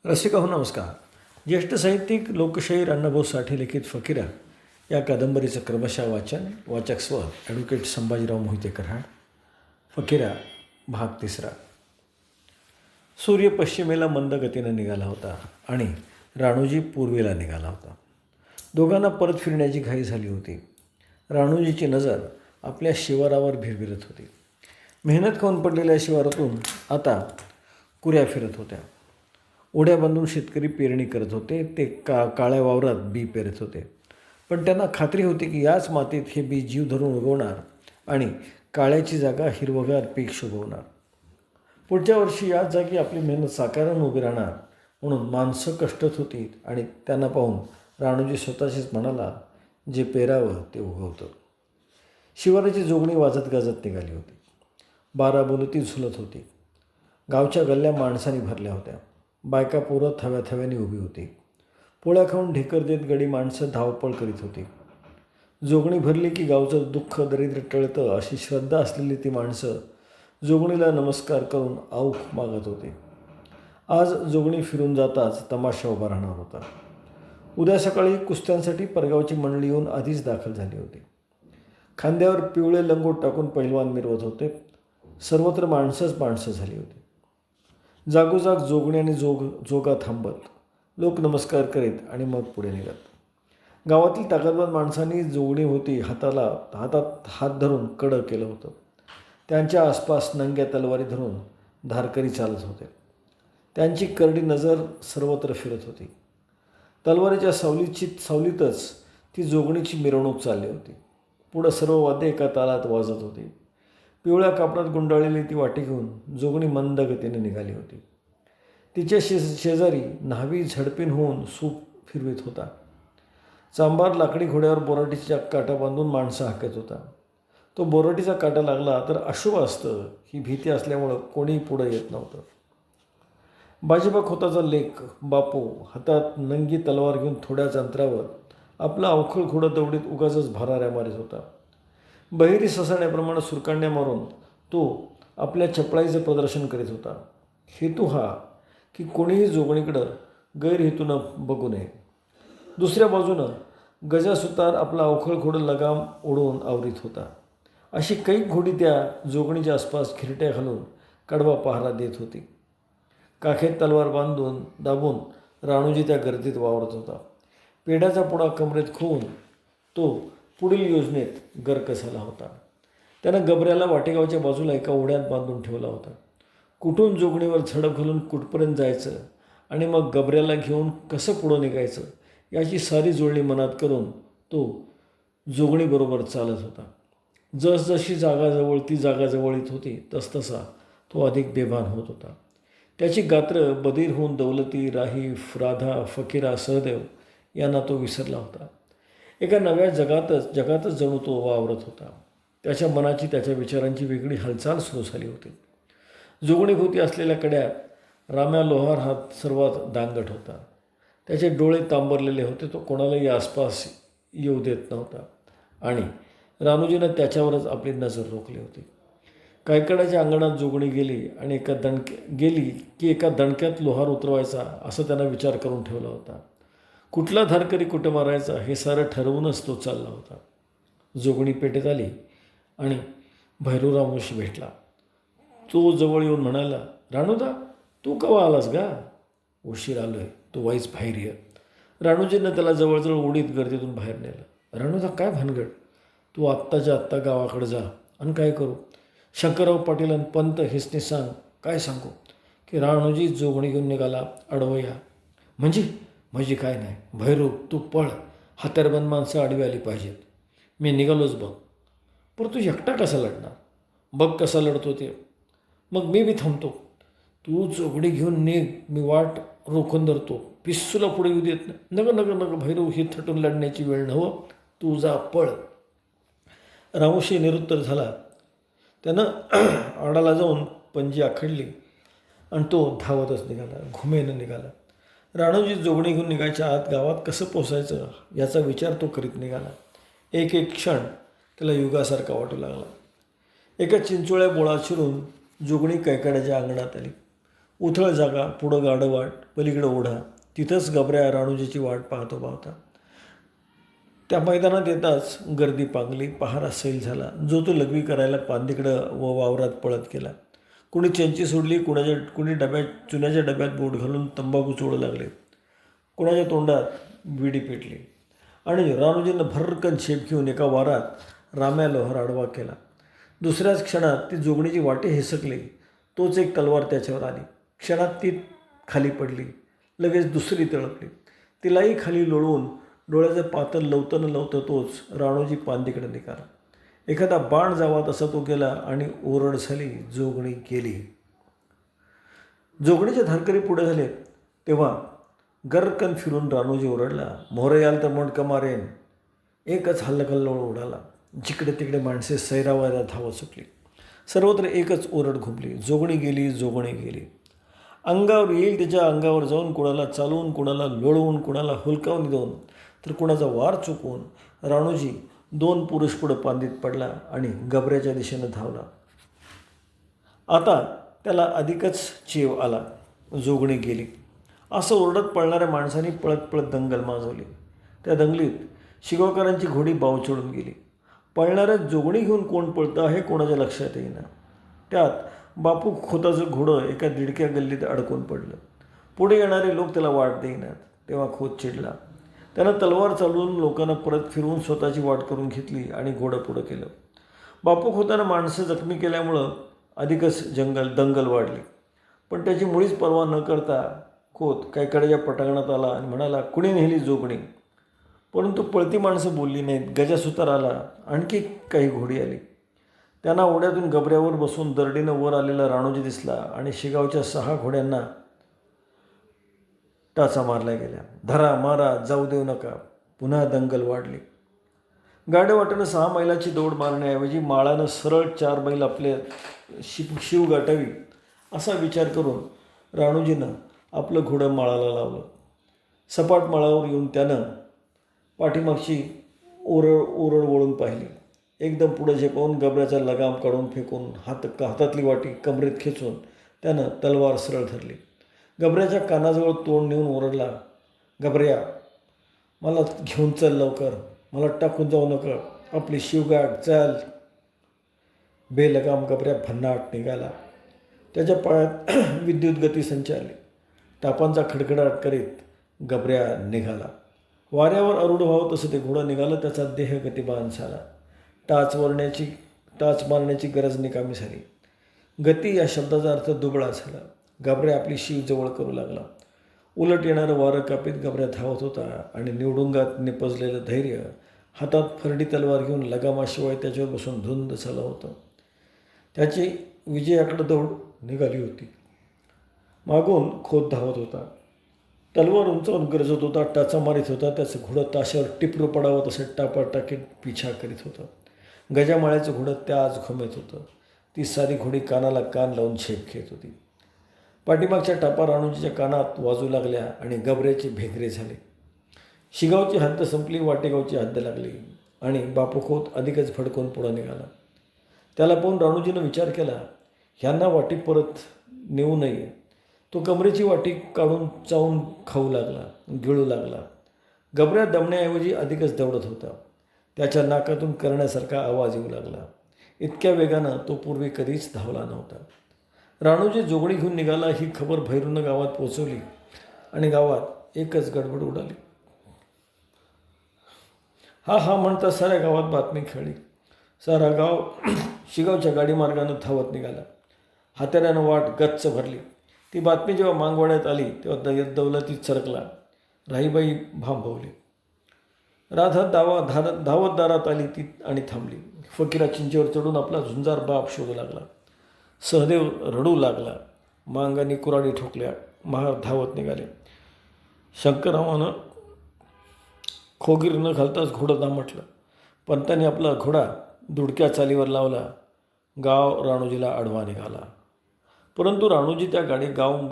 रसिका हो नमस्कार. ज्येष्ठ साहित्यिक लोकशाहीर अण्णाभाऊ साठे लिखित फकीरा या कादंबरीचं क्रमशः वाचन. वाचक स्व ॲडव्होकेट संभाजीराव मोहिते कराड. फकीरा भाग 3. सूर्य पश्चिमेला मंद गतीनं निघाला होता आणि राणूजी पूर्वेला निघाला होता. दोघांना परत फिरण्याची घाई झाली होती. राणूजीची नजर आपल्या शिवारावर भिरभिरत होती. मेहनत खाऊन पडलेल्या शिवारातून आता कुऱ्या फिरत होत्या. ओढ्या बांधून शेतकरी पेरणी करत होते. ते काळ्या वावरात बी पेरत होते. पण त्यांना खात्री होती की याच मातीत हे बी जीव धरून उगवणार आणि काळ्याची जागा हिरवगार पीक शोभवणार. पुढच्या वर्षी याच जागी आपली मेहनत साकारानं उभी राहणार म्हणून माणसं कष्टत होती आणि त्यांना पाहून राणूजी स्वतःशीच म्हणाला, जे पेरावं ते उगवतं. शिवाराची जोगणी वाजत गाजत निघाली होती. 12 बोलती झुलत होती. गावच्या गल्ल्या माणसांनी भरल्या होत्या. बायका पोरं थव्याथव्याने उभी होती. पोळ्या खाऊन ढेकर देत गडी माणसं धावपळ करीत होती. जोगणी भरली की गावचं दुःख दरिद्र टळतं अशी श्रद्धा असलेली ती माणसं जोगणीला नमस्कार करून औख मागत होती. आज जोगणी फिरून जाताच तमाशा उभा राहणार होता. उद्या सकाळी कुस्त्यांसाठी परगावची मंडळी येऊन आधीच दाखल झाली होती. खांद्यावर पिवळे लंगोट टाकून पैलवान मिरवत होते. सर्वत्र माणसंच माणसं झाली होती. जागोजाग जोगणी आणि जोगा थांबत. लोक नमस्कार करीत आणि मग पुढे निघत. गावातील ताकदवान माणसांनी जोगणी होती हातात हात धरून कडं केलं होतं. त्यांच्या आसपास नंग्या तलवारी धरून धारकरी चालत होते. त्यांची करडी नजर सर्वत्र फिरत होती. तलवारीच्या सावलीतच ती जोगणीची मिरवणूक चालली होती. पुढं सर्व वाद्य एका तालात वाजत होती. पिवळ्या कापडात गुंडाळलेली ती वाटी घेऊन जोगणी मंद गतीने निघाली होती. तिच्या शेजारी न्हावी झडपीन होऊन सूप फिरवीत होता. चांभार लाकडी घोड्यावर बोराटीच्या काटा बांधून माणसं हाकत होता. तो बोराटीचा काटा लागला तर अशुभ असतं ही भीती असल्यामुळं कोणीही पुढं येत नव्हतं. बाजीबा खोताचा लेक बापू हातात नंगी तलवार घेऊन थोड्याच अंतरावर आपला अवखळ घोडं दौडीत उगाचच भराऱ्या मारीत होता. बहिरी ससाण्याप्रमाणे सुरकांड्या मारून तो आपल्या चपळाईचं प्रदर्शन करीत होता. हेतू हा की कोणीही जोगणीकडं गैरहेतूनं बघू नये. दुसऱ्या बाजूनं गजासुतार आपला अवखळ घोडं लगाम ओढून आवरीत होता. अशी कैक घोडी त्या जोगणीच्या आसपास खिरट्या घालून कडवा पहारा देत होती. काखेत तलवार दाबून राणूजी त्या गर्दीत वावरत होता. पेढ्याचा पुडा कमरेत खोवून तो पुढील योजनेत गरकसाला होता. त्यानं गबऱ्याला वाटेगावच्या बाजूला एका ओढ्यात बांधून ठेवला होता. कुठून जोगणीवर झडप घालून कुठपर्यंत जायचं आणि मग गबऱ्याला घेऊन कसं पुढं निघायचं याची सारी जुळणी मनात करून तो जोगणीबरोबर चालत होता. जसजशी ती जागा जवळ येत होती तसतसा तो अधिक बेभान होत होता. त्याची गात्र बधीर होऊन दौलती, राहीफ, राधा, फकीरा, सहदेव यांना तो विसरला होता. एका नव्या जगातच जणू तो वावरत होता. त्याच्या मनाची त्याच्या विचारांची वेगळी हालचाल सुरू झाली होती. जोगणीभोवती असलेल्या कड्यात राम्या लोहार हा सर्वात दांगट होता. त्याचे डोळे तांबरलेले होते. तो कोणालाही आसपास येऊ देत नव्हता आणि राणूजीनं त्याच्यावरच आपली नजर रोखली होती. कायकडाच्या अंगणात जोगणी गेली की एका दणक्यात लोहार उतरवायचा असं त्यानं विचार करून ठेवला होता. कुठला धारकरी कुठं मारायचा हे सारं ठरवूनच तो चालला होता. जोगणी पेटेत आली आणि भैरूरामोशी भेटला. तो जवळ येऊन म्हणाला, राणूदा, तू केव्हा आलास गा? उशीर आलोय, तू वाईच बाहेर ये. राणूजीनं त्याला जवळजवळ उडीत गर्दीतून बाहेर नेलं. राणूदा, काय भानगड? तू आत्ताच्या आत्ता गावाकडे जा आणि काय करू? शंकरराव पाटील आणि पंत हेसने सांग. काय सांगू? की राणूजी जोगणी घेऊन निघाला, अडवया. म्हणजे काय नाही. भैरू, तू पळ. हत्यारबंद माणसं आडवी आली पाहिजेत. मी निघालोच बघ. पण तू एकटा कसा लढणार? बघ कसा लढतो ते. मग मी बी थांबतो. तू जोगणी घेऊन निघ, मी वाट रोखून धरतो. पिस्सूला पुढे येऊ देत नाही. नग भैरू, ही थटून लढण्याची वेळ नव्ह. तू जा, पळ. रामोशी निरुत्तर झाला. त्यानं आडाला जाऊन पंजी आखडली आणि तो धावतच निघाला, घुमेनं निघाला. राणूजी जोगणी घेऊन निघायच्या आत गावात कसं पोसायचं याचा विचार तो करीत निघाला. एक क्षण त्याला युगासारखा वाटू लागला. एका चिंचोळ्या बोळात शिरून जोगणी कैकाड्याच्या अंगणात आली. उथळ जागा, पुढं गाडं वाट, पलीकडं ओढा. तिथंच गबऱ्या राणूजीची वाट पाहतो पाहता. त्या मैदानात येताच गर्दी पांगली, पहारा सैल झाला. जो तो लघवी करायला पांदीकडं व वावरात पळत गेला. कुणी चंची सोडली, कुणी चुन्याच्या डब्यात बोट घालून तंबाखू चोळू लागले, कुणाच्या तोंडात विडी पेटली. आणि राणूजीनं भरकन शेप घेऊन एका वारात राम्या लोहार आडवा केला. दुसऱ्याच क्षणात ती जोगणीची वाटे हिसकली. तोच एक तलवार त्याच्यावर आली. क्षणात ती खाली पडली. लगेच दुसरी तळपली. तिलाही खाली लोळवून डोळ्याचं पातळ लवतं न लवतं तोच राणूजी पांदीकडे निघाला. एखादा बाण जावा तसा तो गेला आणि ओरड झाली. जोगणी गेली. जोगणीचे धारकरी पुढे झाले तेव्हा गर्रकन फिरून राणूजी ओरडला, मोहरे याल तर मोडकं मारेन. एकच हल्लकल्लोळ उडाला. जिकडे तिकडे माणसे सैरावैरा धावत सुटली. सर्वत्र एकच ओरड घुमली, जोगणी गेली, जोगणी गेली. अंगावर येईल त्याच्या अंगावर जाऊन, कुणाला चालवून, कुणाला लोळवून, कुणाला हुलकावून देऊन, तर कुणाचा वार चुकवून राणूजी 2 पुरुष पुढं पांदीत पडला आणि गबऱ्याच्या दिशेनं धावला. आता त्याला अधिकच चेव आला. जोगणी गेली असं ओरडत पळणाऱ्या माणसांनी पळत पळत दंगल माजवली. त्या दंगलीत शिगावकरांची घोडी बावचळून गेली. पळणाऱ्या जोगणी घेऊन कोण पळतं हे कोणाच्या लक्षात येईना. त्यात बापू खोताचं घोडं एका दिडक्या गल्लीत अडकून पडलं. पुढे येणारे लोक त्याला वाट देईनात. तेव्हा खोत चिडला. त्यानं तलवार चालवून लोकांना परत फिरवून स्वतःची वाट करून घेतली आणि घोडं पुढं केलं. बापू खोतानं माणसं जखमी केल्यामुळं अधिकच दंगल वाढली. पण त्याची मुळीच पर्वा न करता खोत कडेच्या पटांगणात आला आणि म्हणाला, कुणी नेली जोगणी. परंतु पळती माणसं बोलली नाहीत. गजासुतार आला. आणखी काही घोडी आली. त्यांना ओढ्यातून गबऱ्यावर बसून दरडीनं वर आलेला राणूजी दिसला आणि शिगावच्या 6 घोड्यांना टाचा मारल्या गेल्या. धरा, मारा, जाऊ देऊ नका. पुन्हा दंगल वाढली. गाडेवाटेनं 6 मैलाची दौड मारण्याऐवजी माळानं सरळ 4 मैल आपले शिव गाठावी असा विचार करून राणूजीनं आपलं घोडं माळाला लावलं. सपाट माळावर येऊन त्यानं पाठीमागची ओरड वळून पाहिली. एकदम पुढं झेपावून गबऱ्याचा लगाम काढून फेकून हातातली वाटी कमरेत खेचून त्यानं तलवार सरळ धरली. गबऱ्याच्या कानाजवळ तोंड नेऊन ओरडला, गबऱ्या, मला घेऊन चल लवकर. मला टाकून जाऊ नका. आपली शिवगाठ चाल. बेलगाम गबऱ्या भन्नाट निघाला. त्याच्या पायात विद्युत गती संचारली. टापांचा खडखडाट करीत गबऱ्या निघाला. वाऱ्यावर आरूढ व्हावं तसं ते घोडं निघालं. त्याचा देह गतिमान झाला. टाच मारण्याची गरज निकामी झाली. गती या शब्दाचा अर्थ दुबळा झाला. गबऱ्या आपली शीव जवळ करू लागला. उलट येणारं वारं कापीत गबऱ्या धावत होता आणि निवडुंगात निपजलेलं धैर्य हातात फरडी तलवार घेऊन लगामाशिवाय त्याच्यावर बसून धुंद झालं होतं. त्याची विजयाकडे दौड निघाली होती. मागून खोत धावत होता. तलवार उंचावून गरजत होता. टाचा मारीत होता. त्याचं घोडं ताशावर टिपरू पडावं तसं टाकीत पिछा करीत होतं. गजामाळ्याचं घोडं त्याच घुमत होतं. ती सारी घोडी कानाला कान लावून झेप घेत होती. पाठीमागच्या टापा राणूजीच्या कानात वाजू लागल्या आणि गबऱ्याचे भेगरे झाले. शिगावची हद्द संपली. वाटेगावची हद्द लागली आणि बापू खोत अधिकच भडकून पुढं निघाला. त्याला पाहून राणूजीनं विचार केला, ह्यांना वाटी परत नेऊ नये. तो कमरेची वाटी काढून चावून खाऊ लागला, गिळू लागला. गबऱ्या दमण्याऐवजी अधिकच दौडत होता. त्याच्या नाकातून करण्यासारखा आवाज येऊ लागला. इतक्या वेगानं तो पूर्वी कधीच धावला नव्हता. राणूजी जोगणी घेऊन निघाला ही खबर भैरूनं गावात पोचवली आणि गावात एकच गडबड उडाली. हा म्हणता साऱ्या गावात बातमी खेळली. सारा गाव शिगावच्या गाडीमार्गानं धावत निघाला. हात्याऱ्यानं वाट गच्च भरली. ती बातमी जेव्हा मागवण्यात आली तेव्हा दौलतीत सरकला. राहीबाई भांबवली. राधा धावत दारात आली ती आणि थांबली. फकीरा चिंचेवर चढून आपला झुंजार बाप शोधू लागला. सहदेव रडू लागला. मांगांनी कुऱ्हाडी ठोकल्या. महार धावत निघाले. शंकररावानं खोगीर न घालताच घोडं दामटलं. पंतांनी आपला घोडा दुडक्या चालीवर लावला. गाव राणूजीला आडवा निघाला. परंतु राणूजी त्या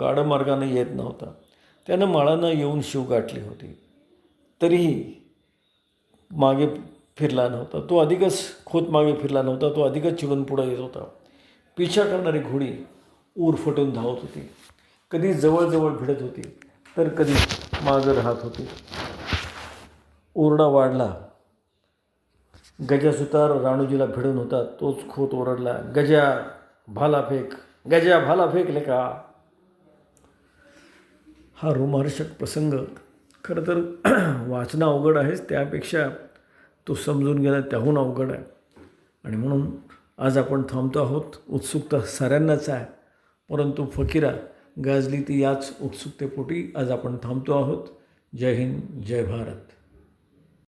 गाडमार्गाने येत नव्हता. त्यानं माळानं येऊन शिव गाठली होती. तरीही मागे फिरला नव्हता. तो अधिकच खोत मागे फिरला नव्हता. तो अधिकच चिडून पुढं येत होता. पिछा करणारी घोडी ऊर फटून धावत होती. कधी जवळजवळ भिडत होती तर कधी मागं राहत होती. ओरडा वाढला. गजासुतार राणूजीला भिडून होता. तोच खोत ओरडला, गजा भाला फेक, गजा भाला फेकले का. हा रोमहर्षक प्रसंग खरं तर वाचणं अवघड आहेच, त्यापेक्षा तो समजून घेणं त्याहून अवघड आहे. आणि म्हणून आज आपण थांबतो आहोत. उत्सुकता साऱ्यांनाच आहे, परंतु फकीरा गाजली ती याच उत्सुकतेपोटी आज आपण थांबतो आहोत. जय हिंद, जय भारत.